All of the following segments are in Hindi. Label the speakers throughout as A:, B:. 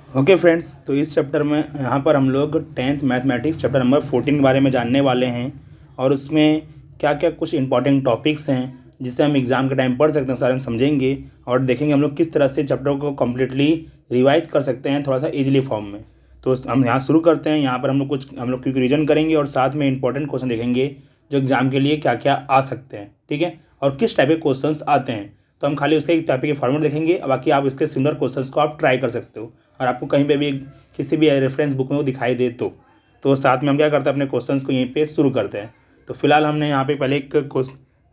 A: ओके फ्रेंड्स, तो इस चैप्टर में यहाँ पर हम लोग 10th मैथमेटिक्स चैप्टर नंबर 14 के बारे में जानने वाले हैं। और उसमें क्या क्या कुछ इंपॉर्टेंट टॉपिक्स हैं जिससे हम एग्ज़ाम के टाइम पढ़ सकते हैं, सारे हम समझेंगे और देखेंगे हम लोग किस तरह से चैप्टर को कम्प्लीटली रिवाइज कर सकते हैं थोड़ा सा ईजिली फॉर्म में। तो हम यहाँ शुरू करते हैं। यहाँ पर हम लोग क्विक रिवीजन करेंगे और साथ में इंपॉर्टेंट क्वेश्चन देखेंगे जो एग्ज़ाम के लिए क्या क्या आ सकते हैं, ठीक है, और किस टाइप के क्वेश्चंस आते हैं। तो हम खाली उसके एक टाइप के फॉर्मेट देखेंगे, बाकी आप इसके सिमिलर क्वेश्चंस को आप ट्राई कर सकते हो और आपको कहीं पे भी किसी भी रेफरेंस बुक में वो दिखाई दे तो साथ में हम क्या करते हैं, अपने क्वेश्चंस को यहीं पे शुरू करते हैं। तो फिलहाल हमने यहाँ पे पहले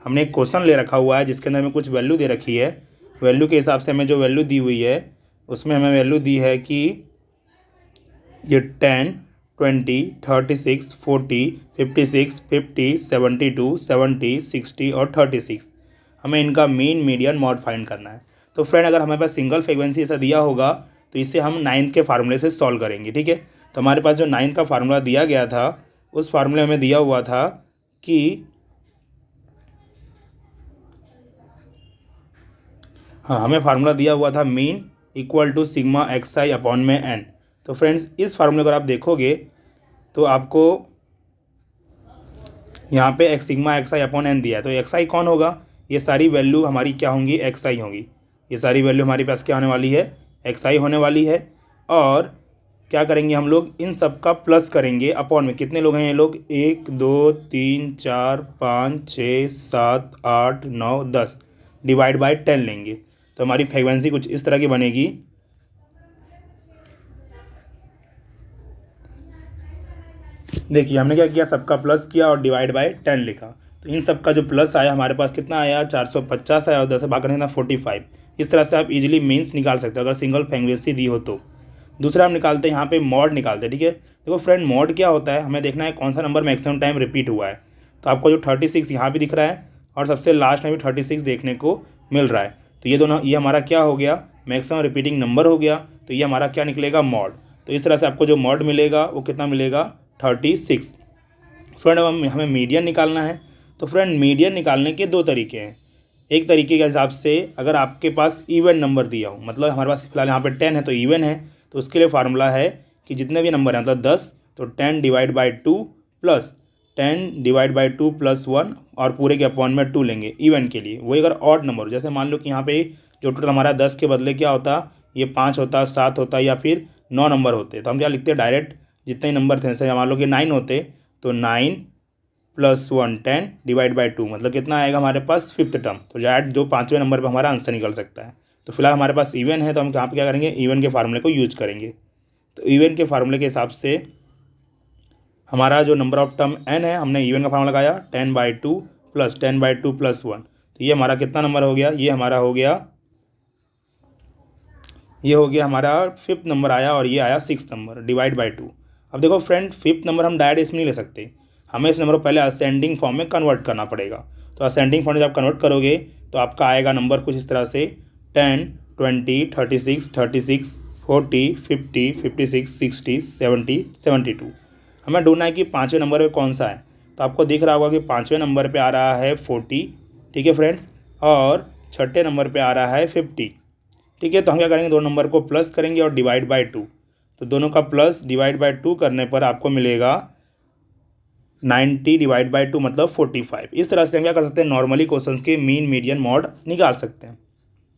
A: हमने एक क्वेश्चन ले रखा हुआ है जिसके अंदर हमें कुछ वैल्यू दे रखी है। वैल्यू के हिसाब से हमें जो वैल्यू दी हुई है उसमें हमें वैल्यू दी है कि ये 10, 20, 36, 40, 56, 50, 72, 70, 60 और 36 हमें इनका मीन मीडियन मॉड फाइंड करना है। तो फ्रेंड, अगर हमारे पास सिंगल फ्रीक्वेंसी ऐसा दिया होगा तो इसे हम 9th के फार्मूले से सॉल्व करेंगे, ठीक है। तो हमारे पास जो 9th का फार्मूला दिया गया था उस फार्मूले हमें दिया हुआ था कि हमें फार्मूला दिया हुआ था mean equal to sigma x i upon में एन। तो फ्रेंड्स, इस फार्मूले को आप देखोगे तो आपको यहाँ पे एक sigma x i upon N दिया है। तो एक्स आई कौन होगा? ये सारी वैल्यू हमारी क्या होंगी? एक्स आई होंगी। ये सारी वैल्यू हमारे पास क्या होने वाली है? एक्स आई होने वाली है। और क्या करेंगे हम लोग? इन सब का प्लस करेंगे अपॉन में। कितने लोग हैं ये लोग? 1 2 3 4 5 6 7 8 9 10 डिवाइड बाय 10 लेंगे। तो हमारी फ्रीक्वेंसी कुछ इस तरह की बनेगी। देखिए, हमने क्या किया, सबका प्लस किया और डिवाइड बाय 10 लिखा। तो इन सब का जो प्लस आया हमारे पास कितना आया? 450 आया और 10 से भाग करना 45। इस तरह से आप इजीली मीन्स निकाल सकते हो अगर सिंगल फ्रीक्वेंसी दी हो तो। दूसरा हम निकालते हैं, यहाँ पे मॉड निकालते हैं, ठीक है। देखो फ्रेंड, मॉड क्या होता है, हमें देखना है कौन सा नंबर मैक्सिमम टाइम रिपीट हुआ है। तो आपको जो 36 यहाँ भी दिख रहा है और सबसे लास्ट में भी 36 देखने को मिल रहा है। तो ये दोनों, ये हमारा क्या हो गया? मैक्सिमम रिपीटिंग नंबर हो गया। तो ये हमारा क्या निकलेगा? मॉड। तो इस तरह से आपको जो मॉड मिलेगा वो कितना मिलेगा? 36। फ्रेंड, अब हमें मीडियन निकालना है। तो फ्रेंड, मीडियन निकालने के दो तरीके हैं। एक तरीके के हिसाब से, अगर आपके पास इवन नंबर दिया हो, मतलब हमारे पास फिलहाल यहाँ पे 10 है तो इवन है, तो उसके लिए फार्मूला है कि जितने भी नंबर हैं मतलब 10, तो 10 divide by 2 plus 10 divide by 2 plus 1 और पूरे के अपॉन में 2 लेंगे इवन के लिए। वही अगर ऑड नंबर हो, जैसे मान लो कि यहाँ पे जो टोटल हमारा 10 के बदले क्या होता, ये 5 होता, 7 होता या फिर 9 नंबर होते, तो हम क्या लिखते हैं डायरेक्ट, जितने नंबर थे, जैसे मान लो कि 9 होते तो 9 प्लस 1 10 डिवाइड बाई 2, मतलब कितना आएगा हमारे पास? 5th term. तो डायरेक्ट जो 5वें नंबर पर हमारा आंसर निकल सकता है। तो फिलहाल हमारे पास इवन है तो हम यहाँ पे क्या करेंगे? इवन के फार्मूले को यूज करेंगे। तो इवन के फार्मूले के हिसाब से हमारा जो नंबर ऑफ टर्म n है, हमने इवन का फार्मूला लगाया 10/2 प्लस 10/2 प्लस 1। तो ये हमारा कितना नंबर हो गया? ये हमारा हो गया, ये हो गया हमारा 5th नंबर आया और ये आया 6th नंबर डिवाइड बाई 2। अब देखो फ्रेंड, 5th नंबर हम डायरेक्ट इसमें नहीं ले सकते, हमें इस नंबर को पहले असेंडिंग फॉर्म में कन्वर्ट करना पड़ेगा। तो असेंडिंग फॉर्म में जब आप कन्वर्ट करोगे तो आपका आएगा नंबर कुछ इस तरह से 10 20 36 36 40 50 56 60 70 72। हमें ढूंढना है कि 5वें नंबर पे कौन सा है। तो आपको दिख रहा होगा कि 5वें नंबर पे आ रहा है 40, ठीक है फ्रेंड्स, और 6ठे नंबर पे आ रहा है 50, ठीक है। तो हम क्या करेंगे? दो नंबर को प्लस करेंगे और डिवाइड बाई 2। तो दोनों का प्लस डिवाइड बाई 2 करने पर आपको मिलेगा 90 डिवाइड बाई 2 मतलब 45। इस तरह से हम क्या कर सकते हैं? नॉर्मली क्वेश्चंस के मीन मीडियन मॉड निकाल सकते हैं।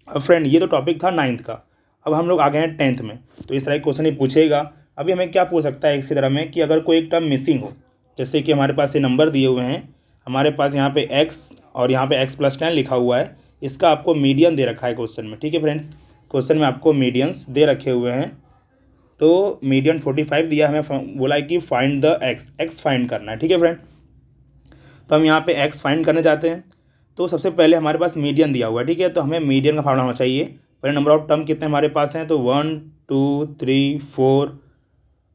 A: अब फ्रेंड, ये तो टॉपिक था 9th का। अब हम लोग आ गए हैं 10th में। तो इस तरह के क्वेश्चन ही पूछेगा। अभी हमें क्या पूछ सकता है इसकी तरह में कि अगर कोई एक टर्म मिसिंग हो, जैसे कि हमारे पास ये नंबर दिए हुए हैं, हमारे पास यहाँ पे x और यहाँ पे x+10 लिखा हुआ है, इसका आपको मीडियन दे रखा है क्वेश्चन में, ठीक है फ्रेंड्स। क्वेश्चन में आपको मीडियंस दे रखे हुए हैं। तो मीडियन 45 दिया, हमें बोला है कि फाइंड द x फाइंड करना है, ठीक है फ्रेंड। तो हम यहाँ पे x फाइंड करने जाते हैं। तो सबसे पहले हमारे पास मीडियन दिया हुआ है, ठीक है। तो हमें मीडियन का फार्मूला होना चाहिए। पहले नंबर ऑफ टर्म कितने हमारे पास हैं? तो 1 2 3 4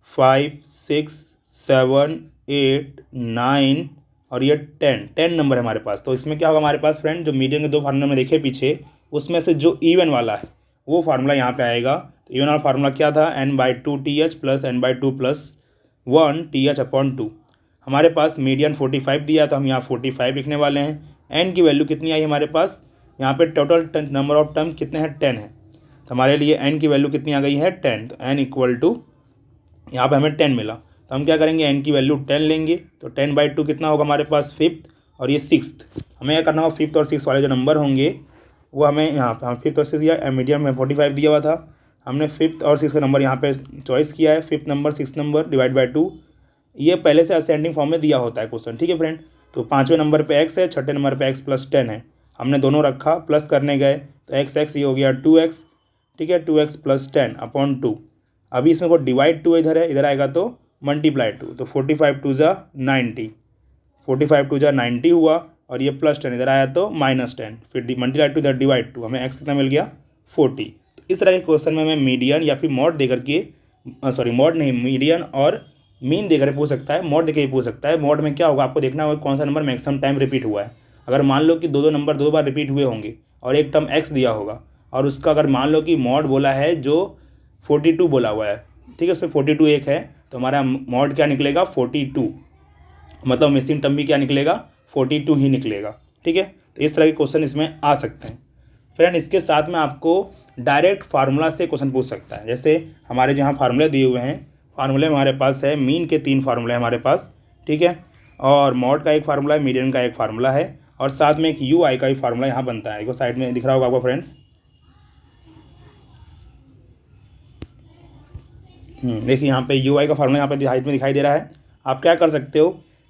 A: 5 6 7 8 9 और ये 10 नंबर है हमारे पास। तो इसमें क्या होगा हमारे पास फ्रेंड? जो मीडियन के दो फार्मूले में देखे पीछे, उसमें से जो इवन वाला है वो फार्मूला यहाँ पे आएगा। तो इवन वाला फार्मूला क्या था? n/2th plus n/2 plus 1th upon 2। हमारे पास मीडियन 45 दिया तो हम यहाँ 45 लिखने वाले हैं। n की वैल्यू कितनी आई हमारे पास? यहाँ पे टोटल नंबर ऑफ टर्म कितने हैं? 10 है। तो हमारे लिए n की वैल्यू कितनी आ गई है 10। तो n इक्वल टू यहाँ पे हमें 10 मिला, तो हम क्या करेंगे n की वैल्यू 10 लेंगे। तो 10/2 कितना होगा हमारे पास 5th, और ये 6th। हमें क्या करना होगा 5th और 6th वाले जो नंबर होंगे वो हमें यहाँ पे, हम 5th और 6th दिया, मीडियम में 45 दिया हुआ था, हमने 5th और 6th का नंबर यहाँ पे चॉइस किया है। 5th number 6th number divide by 2, ये पहले से असेंडिंग फॉर्म में दिया होता है क्वेश्चन, ठीक है फ्रेंड। तो 5वें नंबर पे x है, 6ठे नंबर पे x प्लस 10 है, हमने दोनों रखा, प्लस करने गए तो x ये हो गया 2x, ठीक है, 2x प्लस 10 अपॉन 2। अभी इसमें को डिवाइड 2 इधर है, इधर आएगा तो मल्टीप्लाई 2, तो 45 2 जा 90, 45 2 जा 90 हुआ, और ये प्लस 10 इधर आया तो -10, फिर मल्टीप्लाई 2 इधर डिवाइड 2, हमें x कितना मिल गया 40। तो इस तरह के क्वेश्चन में हमें मीडियन या फिर मॉड देकर के, सॉरी मॉड नहीं, मीडियन और मीन देकर पूछ सकता है, मॉड देकर ही पूछ सकता है। मॉड में क्या होगा आपको देखना होगा कौन सा नंबर मैक्सिमम टाइम रिपीट हुआ है। अगर मान लो कि दो नंबर 2 बार रिपीट हुए होंगे और एक टर्म x दिया होगा, और उसका अगर मान लो कि मॉड बोला है जो 42 बोला हुआ है, ठीक है, उसमें 42 एक है, तो हमारा मॉड क्या निकलेगा 42, मतलब मिसिंग टर्म भी क्या निकलेगा 42 ही निकलेगा, ठीक है। तो इस तरह के क्वेश्चन इसमें आ सकते हैं फ्रेंड। इसके साथ में आपको डायरेक्ट फार्मूला से क्वेश्चन पूछ सकता है। जैसे हमारे जहाँ फार्मूले दिए हुए हैं, फार्मूले हमारे पास है, मीन के 3 फार्मूले हमारे पास, ठीक है, और मॉड का एक फार्मूला है, मीडियन का एक फार्मूला है, और साथ में एक यू आई का भी फार्मूला यहाँ बनता है। एक साइड में दिख रहा होगा आपको फ्रेंड्स, देखिए यहाँ पे यू आई का फार्मूला यहाँ पे हाइट में दिखाई दे रहा है। आप क्या कर सकते हो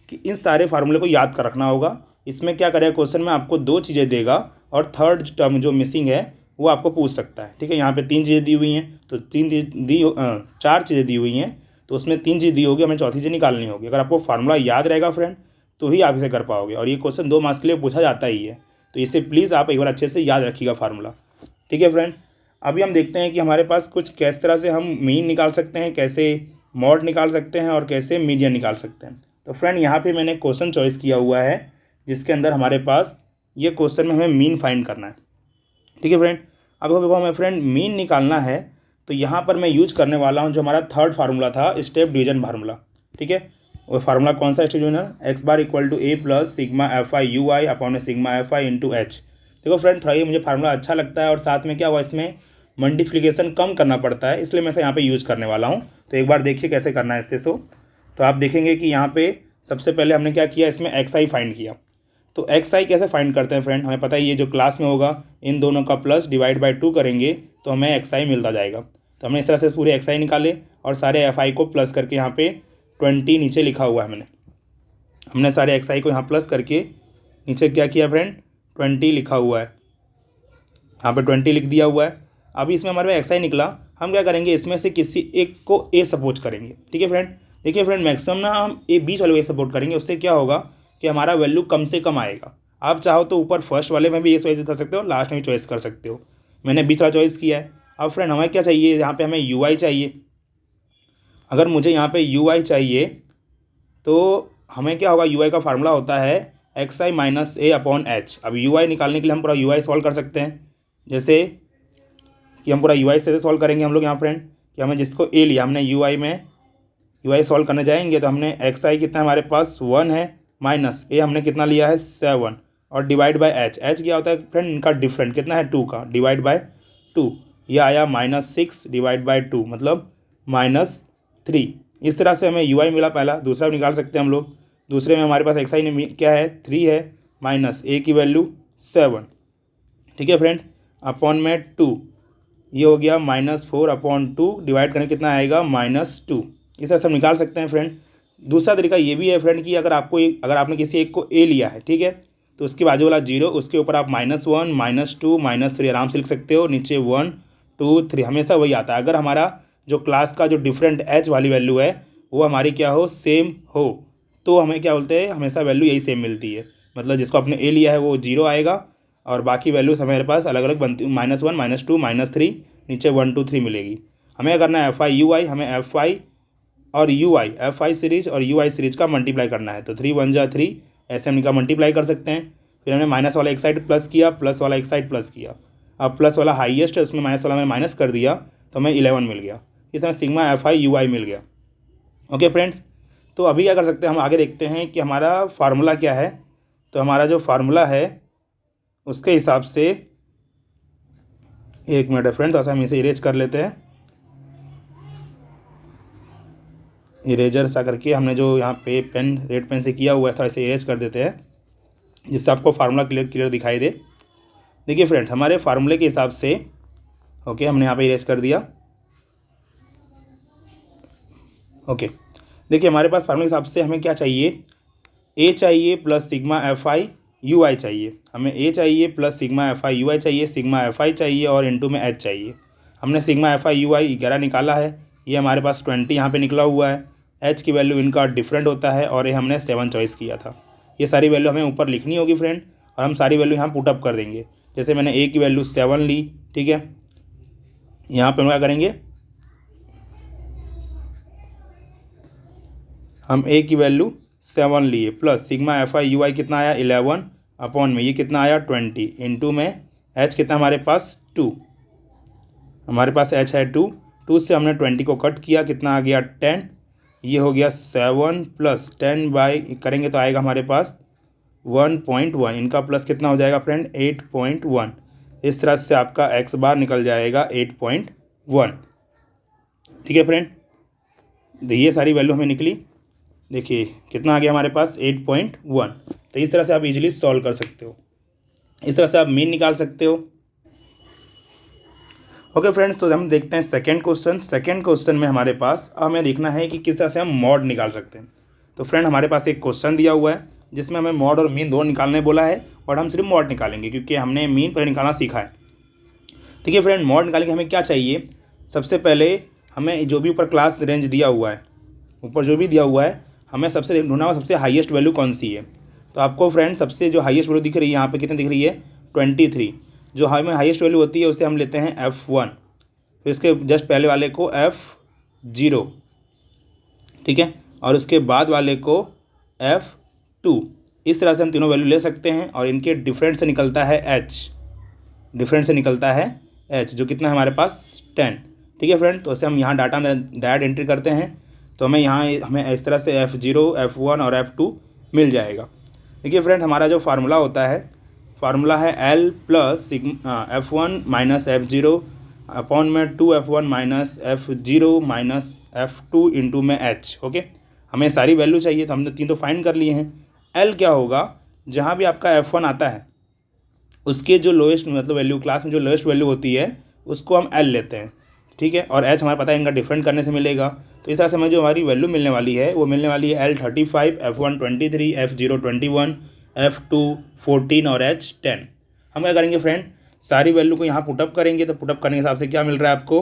A: कि इन सारे फार्मूले को याद कर रखना होगा। इसमें क्या करेगा क्वेश्चन में आपको 2 चीज़ें देगा, और थर्ड टर्म जो मिसिंग है वो आपको पूछ सकता है, ठीक है। यहाँ पे 3 चीज़ें दी हुई हैं, तो 4 चीज़ें दी हुई हैं, तो उसमें 3 चीज़ दी होगी, हमें चौथी चीज़ निकालनी होगी। अगर आपको फार्मूला याद रहेगा फ्रेंड तो ही आप इसे कर पाओगे, और ये क्वेश्चन 2 मार्क्स के लिए पूछा जाता ही है, तो इसे प्लीज़ आप एक बार अच्छे से याद रखिएगा फार्मूला, ठीक है फ्रेंड। अभी हम देखते हैं कि हमारे पास कुछ किस तरह से हम मीन निकाल सकते हैं, कैसे मॉड निकाल सकते हैं, और कैसे मीडियन निकाल सकते हैं। तो फ्रेंड यहाँ पे मैंने क्वेश्चन चॉइस किया हुआ है, जिसके अंदर हमारे पास ये क्वेश्चन में हमें मीन फाइंड करना है, ठीक है फ्रेंड। अब देखो हमें फ्रेंड मीन निकालना है, तो यहाँ पर मैं यूज करने वाला हूँ जो हमारा थर्ड फार्मूला था, स्टेप डिवीजन फार्मूला, ठीक है। वो फार्मूला कौन सा step division, x bar equal to a plus sigma F I you i upon sigma F i into h. देखो फ्रेंड थोड़ा ये मुझे फार्मूला अच्छा लगता है, और साथ में क्या हुआ इसमें मल्टीप्लिकेशन कम करना पड़ता है, इसलिए मैं इसे यहाँ पे यूज़ करने वाला हूँ। तो एक बार देखिए कैसे करना है इससे। तो आप देखेंगे कि यहाँ पे सबसे पहले हमने क्या किया, इसमें एक्स आई फाइंड किया। तो एक्स आई कैसे फाइंड करते हैं फ्रेंड, हमें पता है ये जो क्लास में होगा इन दोनों का प्लस डिवाइड बाई 2 करेंगे तो हमें एक्स आई मिलता जाएगा। तो हमने इस तरह से पूरे एक्स आई निकाले, और सारे एफ आई को प्लस करके यहाँ पे 20 नीचे लिखा हुआ है। हमने सारे एक्स आई को यहाँ प्लस करके नीचे क्या किया फ्रेंड 20 लिखा हुआ है, यहाँ पे 20 लिख दिया हुआ है। अभी इसमें हमारे पास एक्स आई निकला, हम क्या करेंगे इसमें से किसी एक को ए सपोज करेंगे, ठीक है फ्रेंड। देखिए फ्रेंड मैक्सिमम ना हम ए बीच वाले को ए सपोर्ट करेंगे, उससे क्या होगा कि हमारा वैल्यू कम से कम आएगा। आप चाहो तो ऊपर फर्स्ट वाले में भी ए चॉइस कर सकते हो, लास्ट में भी चॉइस कर सकते हो, मैंने बीच वाला चॉइस किया है। अब फ्रेंड हमें क्या चाहिए, यहाँ पे हमें यू आई चाहिए। अगर मुझे यहाँ पे यू आई चाहिए तो हमें क्या होगा, यू आई का फार्मूला होता है एक्स आई माइनस ए अपॉन एच। अब यू आई निकालने के लिए हम पूरा यू आई सॉल्व कर सकते हैं, जैसे कि हम पूरा यू आई से सॉल्व करेंगे हम लोग यहाँ फ्रेंड, कि हमें जिसको ए लिया हमने यू आई में, यू आई सॉल्व करने जाएंगे तो हमने एक्स आई कितना हमारे पास 1 है, माइनस ए हमने कितना लिया है 7, और डिवाइड बाय एच। एच क्या होता है फ्रेंड, इनका डिफरेंट कितना है 2 का, डिवाइड बाय 2, ये आया -6 डिवाइड बाय 2 मतलब -3। इस तरह से हमें यू आई मिला पहला। दूसरा भी निकाल सकते हैं हम लोग, दूसरे में हमारे पास एक्स आई क्या है 3 है, माइनस ए की वैल्यू 7, ठीक है फ्रेंड्स, अपॉन में 2, ये हो गया -4 अपॉन 2, डिवाइड करने कितना आएगा -2। इस तरह से हम निकाल सकते हैं फ्रेंड। दूसरा तरीका ये भी है फ्रेंड कि अगर आपने किसी एक को ए लिया है, ठीक है, तो उसके बाजू वाला 0, उसके ऊपर आप -1 -2 -3 आराम से लिख सकते हो, नीचे 1 2 3 हमेशा वही आता है। अगर हमारा जो क्लास का जो डिफरेंट एच वाली वैल्यू है वो हमारी क्या हो, सेम हो, तो हमें क्या बोलते हैं, हमेशा वैल्यू यही सेम मिलती है। मतलब जिसको आपने ए लिया है वो 0 आएगा, और बाकी वैल्यूज हमारे पास अलग अलग बनती, -1 -2 -3, नीचे 1 2 3 मिलेगी। हमें करना है एफ आई यू आई, हमें एफ आई और you I, F I series और यू आई सीरीज का मल्टीप्लाई करना है। तो 3 1 जा 3, ऐसे हम इनका मल्टीप्लाई कर सकते हैं। फिर हमने माइनस वाला एक साइड प्लस किया, प्लस वाला एक साइड प्लस किया। अब प्लस वाला हाईएस्ट है, उसमें माइनस वाला में माइनस कर दिया तो हमें 11 मिल गया। इस तरह सिग्मा एफ आई यू आई मिल गया। ओके फ्रेंड्स, तो अभी क्या कर सकते हैं, हम आगे देखते हैं कि हमारा फार्मूला क्या है। तो हमारा जो फार्मूला है उसके हिसाब से एक मिनट है फ्रेंड, तो हम इसे इरेज कर लेते हैं। इरेजर सा करके हमने जो यहाँ पे पेन रेड पेन से किया हुआ है था, इसे इरेज कर देते हैं जिससे आपको फार्मूला क्लियर क्लियर दिखाई दे। देखिए फ्रेंड्स, हमारे फार्मूले के हिसाब से ओके हमने यहाँ पे इरेज कर दिया। ओके देखिए, हमारे पास फार्मूले के हिसाब से हमें क्या चाहिए, ए चाहिए plus sigma F I you I चाहिए। हमें ए चाहिए plus sigma F I you I चाहिए, सिग्मा एफ आई चाहिए और इनटू में एच चाहिए। हमने सिग्मा एफ आई यू आई 11 निकाला है, ये हमारे पास 20 यहाँ पे निकला हुआ है। एच की वैल्यू इनका डिफरेंट होता है और ये हमने 7 चॉइस किया था। ये सारी वैल्यू हमें ऊपर लिखनी होगी फ्रेंड, और हम सारी वैल्यू यहाँ पुटअप कर देंगे। जैसे मैंने ए की वैल्यू 7 ली, ठीक है, यहाँ पर हम क्या करेंगे, हम ए की वैल्यू 7 लिए plus sigma F I you I कितना आया 11 अपॉन में ये कितना आया 20 इंटू में एच कितना हमारे पास 2, हमारे पास एच है 2 से हमने 20 को कट किया, कितना आ गया 10, ये हो गया 7 प्लस 10 बाई करेंगे तो आएगा हमारे पास 1.1, इनका प्लस कितना हो जाएगा फ्रेंड 8.1। इस तरह से आपका एक्स बार निकल जाएगा 8.1। ठीक है फ्रेंड, ये सारी वैल्यू हमें निकली। देखिए कितना आ गया हमारे पास 8.1। तो इस तरह से आप इजीली सॉल्व कर सकते हो, इस तरह से आप मीन निकाल सकते हो। ओके फ्रेंड्स, तो हम देखते हैं सेकंड क्वेश्चन। सेकंड क्वेश्चन में हमारे पास हमें देखना है कि किस तरह से हम मॉड निकाल सकते हैं। तो फ्रेंड हमारे पास एक क्वेश्चन दिया हुआ है जिसमें हमें मॉड और मीन दोनों निकालने बोला है, और हम सिर्फ मॉड निकालेंगे क्योंकि हमने मीन पहले निकालना सीखा है। ठीक है फ्रेंड, मॉड निकालेंगे, हमें क्या चाहिए, सबसे पहले हमें जो भी ऊपर क्लास रेंज दिया हुआ है, ऊपर जो भी दिया हुआ है, हमें सबसे ढूंढना होगा सबसे हाईएस्ट वैल्यू कौन सी है। तो आपको फ्रेंड सबसे जो हाईएस्ट वैल्यू दिख रही है यहाँ पे कितनी दिख रही है 23। जो हमें हाईएस्ट वैल्यू होती है उसे हम लेते हैं F1, फिर इसके जस्ट पहले वाले को F0, ठीक है, और उसके बाद वाले को F2। इस तरह से हम तीनों वैल्यू ले सकते हैं और इनके डिफरेंट से निकलता है H, डिफरेंट से निकलता है H जो कितना है हमारे पास 10। ठीक है फ्रेंड, तो उसे हम यहाँ डाटा में डायरेक्ट एंट्री करते हैं, तो हमें इस तरह से F0, F1 और F2 मिल जाएगा। देखिए फ्रेंड, हमारा जो फार्मूला होता है, फार्मूला है L plus F1 minus F0 upon में 2F1 minus F0 minus F2 into में H। ओके, हमें सारी वैल्यू चाहिए, तो हमने तीन तो फाइंड कर लिए हैं। L क्या होगा, जहाँ भी आपका F1 आता है उसके जो लोएस्ट मतलब वैल्यू क्लास में जो लोएस्ट वैल्यू होती है उसको हम L लेते हैं। ठीक है, और H हमारा पता है इनका डिफरेंट करने से मिलेगा। तो इस तरह से हमें जो हमारी वैल्यू मिलने वाली है वो मिलने वाली है L 35, F1 23, F0 21, F2 14 और H 10। हम क्या करेंगे फ्रेंड, सारी वैल्यू को यहाँ पुटअप करेंगे। तो पुटअप करने के हिसाब से क्या मिल रहा है आपको,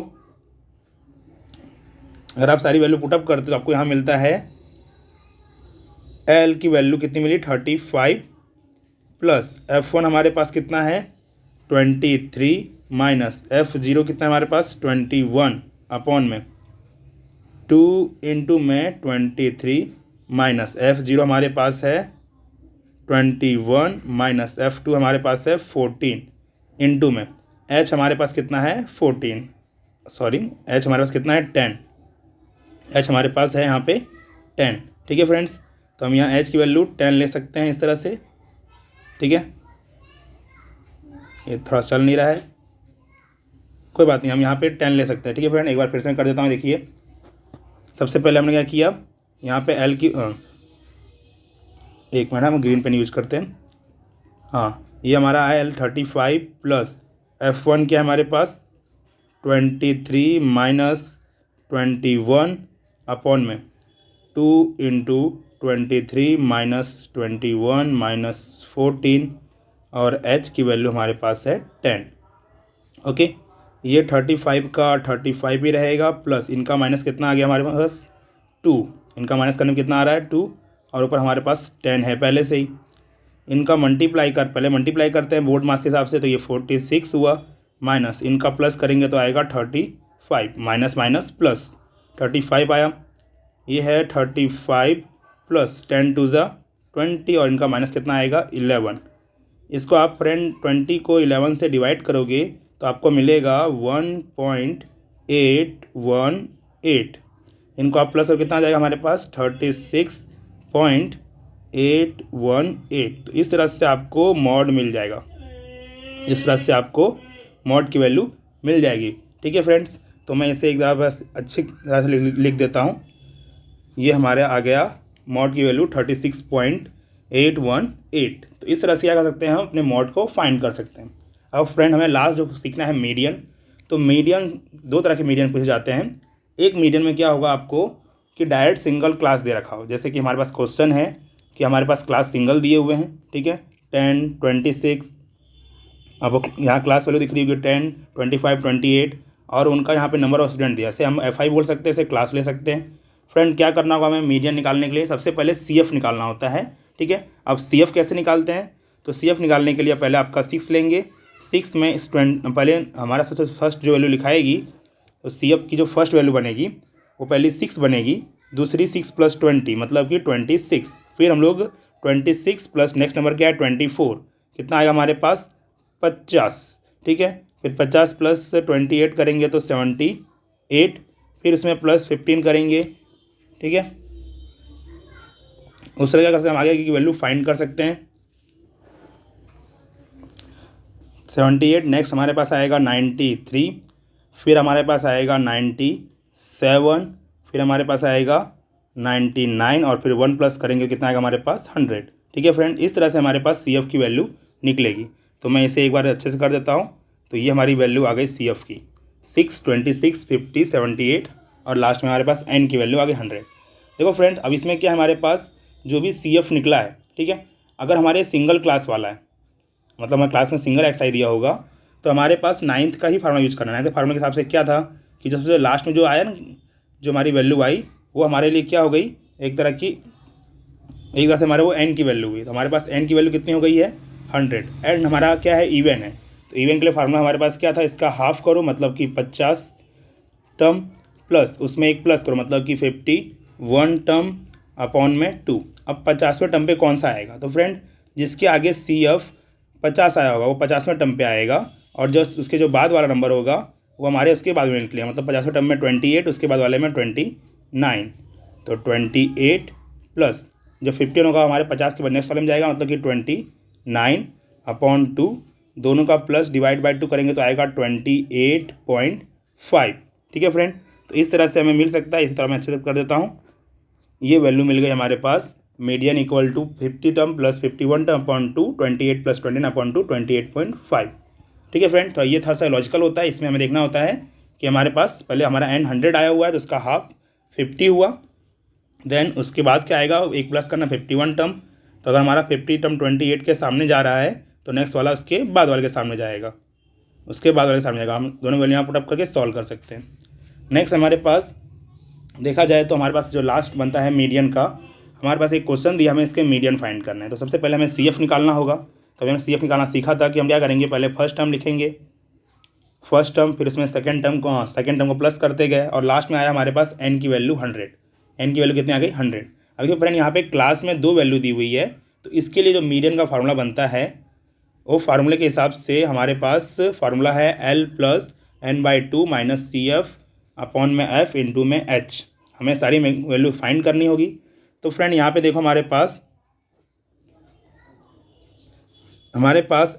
A: अगर आप सारी वैल्यू पुटअप करते हो तो आपको यहाँ मिलता है L की वैल्यू कितनी मिली 35 प्लस F1 हमारे पास कितना है 23 माइनस F0 कितना है हमारे पास 21 अपॉन में 2 इंटू में 23 माइनस F0 हमारे पास है 21 माइनस F2 हमारे पास है 14 इंटू में H हमारे पास कितना है 14, सॉरी H हमारे पास कितना है 10, H हमारे पास है यहाँ पे 10। ठीक है फ्रेंड्स, तो हम यहाँ H की वैल्यू 10 ले सकते हैं इस तरह से। ठीक है, ये थोड़ा चल नहीं रहा है, कोई बात नहीं, हम यहाँ पे 10 ले सकते हैं। ठीक है फ्रेंड, एक बार फिर से कर देता हूँ। देखिए सबसे पहले हमने क्या किया, यहाँ पे L की एक मिनट हम ग्रीन पेन यूज करते हैं। हाँ, ये हमारा है L 35 प्लस F1 क्या हमारे पास 23 माइनस 21 अपॉन में 2 इंटू 23 माइनस 21 माइनस 14 और H की वैल्यू हमारे पास है 10। ओके, ये 35 का 35 ही रहेगा प्लस इनका माइनस कितना आ गया हमारे पास 2, इनका माइनस करने में कितना आ रहा है 2, और ऊपर हमारे पास 10 है पहले से ही। इनका पहले मल्टीप्लाई करते हैं बोर्ड मास के हिसाब से, तो ये 46 हुआ, माइनस इनका प्लस करेंगे तो आएगा 35, माइनस माइनस प्लस 35 आया। ये है 35 प्लस 10 टू ज़ा 20 और इनका माइनस कितना आएगा 11। इसको आप फ्रेंड 20 को 11 से डिवाइड करोगे तो आपको मिलेगा 1.818। इनको आप प्लस और कितना आ जाएगा हमारे पास 36.818। तो इस तरह से आपको मॉड मिल जाएगा, इस तरह से आपको मॉड की वैल्यू मिल जाएगी। ठीक है फ्रेंड्स, तो मैं इसे एक बार बस अच्छी तरह से लिख देता हूँ। ये हमारे आ गया मॉड की वैल्यू 36.818। तो इस तरह से क्या कर सकते हैं, हम अपने मॉड को फाइंड कर सकते हैं। अब फ्रेंड हमें लास्ट जो सीखना है मीडियन। तो मीडियन, दो तरह के मीडियन पूछे जाते हैं। एक मीडियन में क्या होगा आपको कि डायरेक्ट सिंगल क्लास दे रखा हो, जैसे कि हमारे पास क्वेश्चन है कि हमारे पास क्लास सिंगल दिए हुए हैं। ठीक है, 10, 26, अब यहाँ क्लास वैल्यू दिख रही होगी 10, 25, 28, और उनका यहाँ पे नंबर ऑफ स्टूडेंट दिया। ऐसे हम FI बोल सकते हैं, ऐसे क्लास ले सकते हैं। फ्रेंड क्या करना होगा हमें मीडियन निकालने के लिए, सबसे पहले CF निकालना होता है। ठीक है, अब CF कैसे निकालते हैं, तो CF निकालने के लिए पहले आपका 6 लेंगे। 6 में पहले हमारा सबसे फर्स्ट जो वैल्यू लिखाएगी, तो CF की जो फर्स्ट वैल्यू बनेगी वो पहली 6 बनेगी, दूसरी 6 + 20 मतलब कि 26। फिर हम लोग 26 प्लस नेक्स्ट नंबर क्या है 24, कितना आएगा हमारे पास 50। ठीक है, फिर 50 + 28 करेंगे तो 78, फिर उसमें +15 करेंगे। ठीक है, उस तरह क्या कर सकते हैं, हम आगे की वैल्यू फाइंड कर सकते हैं। 78 नेक्स्ट हमारे पास आएगा 93, फिर हमारे पास आएगा 97, फिर हमारे पास आएगा 99, और फिर 1 प्लस करेंगे कितना आएगा हमारे पास 100। ठीक है फ्रेंड, इस तरह से हमारे पास CF की वैल्यू निकलेगी। तो मैं इसे एक बार अच्छे से कर देता हूँ। तो ये हमारी वैल्यू आ गई CF की 6, 26, 50, 78, और लास्ट में हमारे पास N की वैल्यू आ गई 100। देखो फ्रेंड, अब इसमें क्या हमारे पास जो भी CF निकला है, ठीक है, अगर हमारे सिंगल क्लास वाला है, मतलब हमारे क्लास में सिंगल XI दिया होगा, तो हमारे पास 9th का ही फार्मूला यूज करना है। 9th फार्मूला के हिसाब से क्या था कि जो सबसे लास्ट में जो आया ना, जो हमारी वैल्यू आई, वो हमारे लिए क्या हो गई, एक तरह से हमारे वो N की वैल्यू हुई। तो हमारे पास N की वैल्यू कितनी हो गई है 100। एंड हमारा क्या है इवन है, तो इवन के लिए फार्मूला हमारे पास क्या था, इसका हाफ करो मतलब कि 50 टर्म, प्लस उसमें एक प्लस करो मतलब कि 51 टर्म अपॉन में 2। अब 50वें टर्म पे कौन सा आएगा, तो फ्रेंड जिसके आगे CF 50 आया होगा वो 50वें टर्म पे आएगा, और जो उसके जो बाद वाला नंबर होगा वो हमारे उसके बाद में निकलेगा। मतलब 50वें टर्म में 28, उसके बाद वाले में 29। तो 28 प्लस जो 15 होगा हमारे 50 के बाद नेक्स्ट वाले में जाएगा, मतलब कि 29 अपॉन 2, दोनों का प्लस डिवाइड बाई 2 करेंगे तो आएगा 28.5। ठीक है फ्रेंड, तो इस तरह से हमें मिल सकता है। इसी तरह मैं अच्छे से कर देता हूँ। ये वैल्यू मिल गई हमारे पास, median equal to 50 term plus 51 term upon 2, 28 + 20 upon 2, 28.5। ठीक है फ्रेंड, तो ये था सा लॉजिकल होता है। इसमें हमें देखना होता है कि हमारे पास पहले हमारा N 100 आया हुआ है, तो उसका हाफ 50 हुआ, देन उसके बाद क्या आएगा, एक प्लस करना 51 टर्म। तो अगर हमारा 50 टर्म 28 के सामने जा रहा है, तो नेक्स्ट वाला उसके बाद वाले के सामने जाएगा, उसके बाद वाले के सामने जाएगा। हम दोनों वैल्यू यहाँ पुटअप करके सॉल्व कर सकते हैं। नेक्स्ट हमारे पास देखा जाए तो हमारे पास जो लास्ट बनता है मीडियन का, हमारे पास एक क्वेश्चन दिया, हमें इसके मीडियन फाइंड करना है। तो सबसे पहले हमें CF निकालना होगा। तो हमने CF निकालना सीखा था कि हम क्या करेंगे, पहले फर्स्ट टर्म लिखेंगे, फर्स्ट टर्म, फिर उसमें सेकंड टर्म को प्लस करते गए, और लास्ट में आया हमारे पास N की वैल्यू 100। N की वैल्यू कितनी आ गई 100। अभी फ्रेंड यहाँ पे क्लास में 2 वैल्यू दी हुई है, तो इसके लिए जो मीडियन का फार्मूला बनता है, वो फार्मूले के हिसाब से हमारे पास फार्मूला है L + N/2 - CF अपॉन में F इंटू में H। हमें सारी वैल्यू फाइंड करनी होगी। तो फ्रेंड यहाँ पे देखो हमारे पास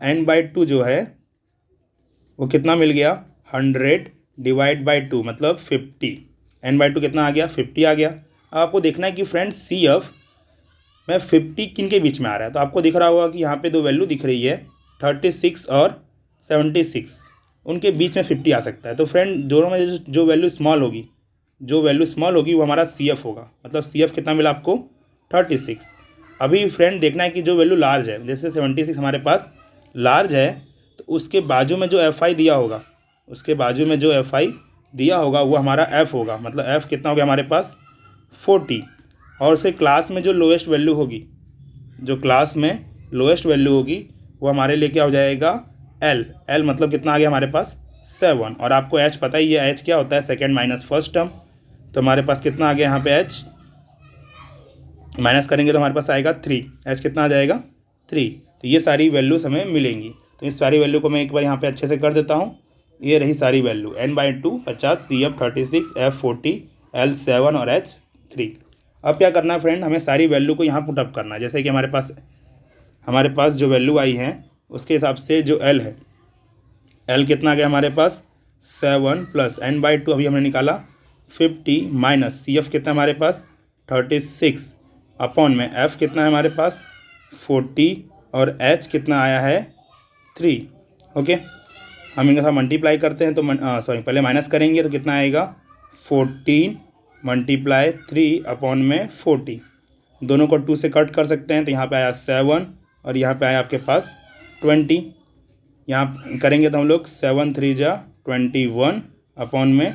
A: N/2 जो है वो कितना मिल गया 100 डिवाइड बाई 2 मतलब 50। N/2 कितना आ गया 50 आ गया। अब आपको देखना है कि फ्रेंड CF में 50 किन के बीच में आ रहा है। तो आपको दिख रहा होगा कि यहाँ पे 2 वैल्यू दिख रही है 36 और 76, उनके बीच में 50 आ सकता है। तो फ्रेंड दोनों में जो वैल्यू स्मॉल होगी वो हमारा CF होगा। मतलब CF कितना मिला आपको 36। अभी फ्रेंड देखना है कि जो वैल्यू लार्ज है, जैसे 76 हमारे पास लार्ज है, तो उसके बाजू में जो FI दिया होगा वो हमारा F होगा। मतलब F कितना हो गया हमारे पास 40। और उसके क्लास में जो लोएस्ट वैल्यू होगी वो हमारे लिए क्या हो जाएगा L मतलब कितना आ गया हमारे पास 7। और आपको H पता ही है, H क्या होता है सेकेंड माइनस फर्स्ट टर्म। तो हमारे पास कितना आ गया यहाँ पे H माइनस करेंगे तो हमारे पास आएगा 3। H कितना आ जाएगा 3। तो ये सारी वैल्यूज़ हमें मिलेंगी। तो इस सारी वैल्यू को मैं एक बार यहाँ पे अच्छे से कर देता हूँ। ये रही सारी value N/2 50, CF 36, F 40, L 7 और H 3। अब क्या करना है फ्रेंड, हमें सारी वैल्यू को यहाँ पुटअप करना है। जैसे कि हमारे पास जो वैल्यू आई है उसके हिसाब से जो L है, L कितना आ गया हमारे पास 7 प्लस n/2 अभी हमने निकाला 50 माइनस CF कितना हमारे पास 36 अपॉन में F कितना है हमारे पास 40 और H कितना आया है 3। ओके, हम इनके साथ मल्टीप्लाई करते हैं तो पहले माइनस करेंगे तो कितना आएगा 14 मल्टीप्लाई 3 अपॉन में 40, दोनों को 2 से कट कर सकते हैं तो यहाँ पे आया 7 और यहाँ पे आया आपके पास 20। यहाँ करेंगे तो हम लोग 7 3 जा 21 अपॉन में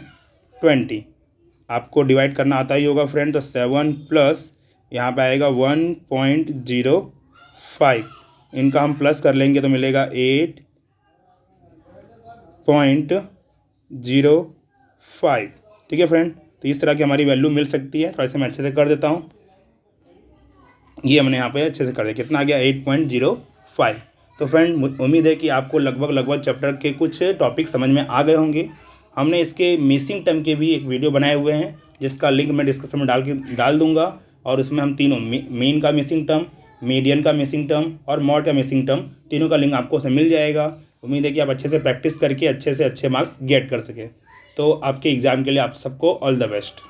A: 20। आपको डिवाइड करना आता ही होगा फ्रेंड, तो 7 प्लस यहाँ पे आएगा 1.05, इनका हम प्लस कर लेंगे तो मिलेगा 8.05। ठीक है फ्रेंड, तो इस तरह की हमारी वैल्यू मिल सकती है। थोड़ा से मैं अच्छे से कर देता हूँ, ये हमने यहाँ पे अच्छे से कर दिया, कितना आ गया 8.05। तो फ्रेंड उम्मीद है कि आपको लगभग चैप्टर के कुछ टॉपिक समझ में आ गए होंगे। हमने इसके मिसिंग टर्म के भी एक वीडियो बनाए हुए हैं जिसका लिंक मैं डिस्क्रिप्शन में डाल दूंगा, और उसमें हम तीनों मीन का मिसिंग टर्म, मीडियन का मिसिंग टर्म और मॉड का मिसिंग टर्म, तीनों का लिंक आपको उसमें मिल जाएगा। उम्मीद है कि आप अच्छे से प्रैक्टिस करके अच्छे से अच्छे मार्क्स गेट कर सकें। तो आपके एग्ज़ाम के लिए आप सबको ऑल द बेस्ट।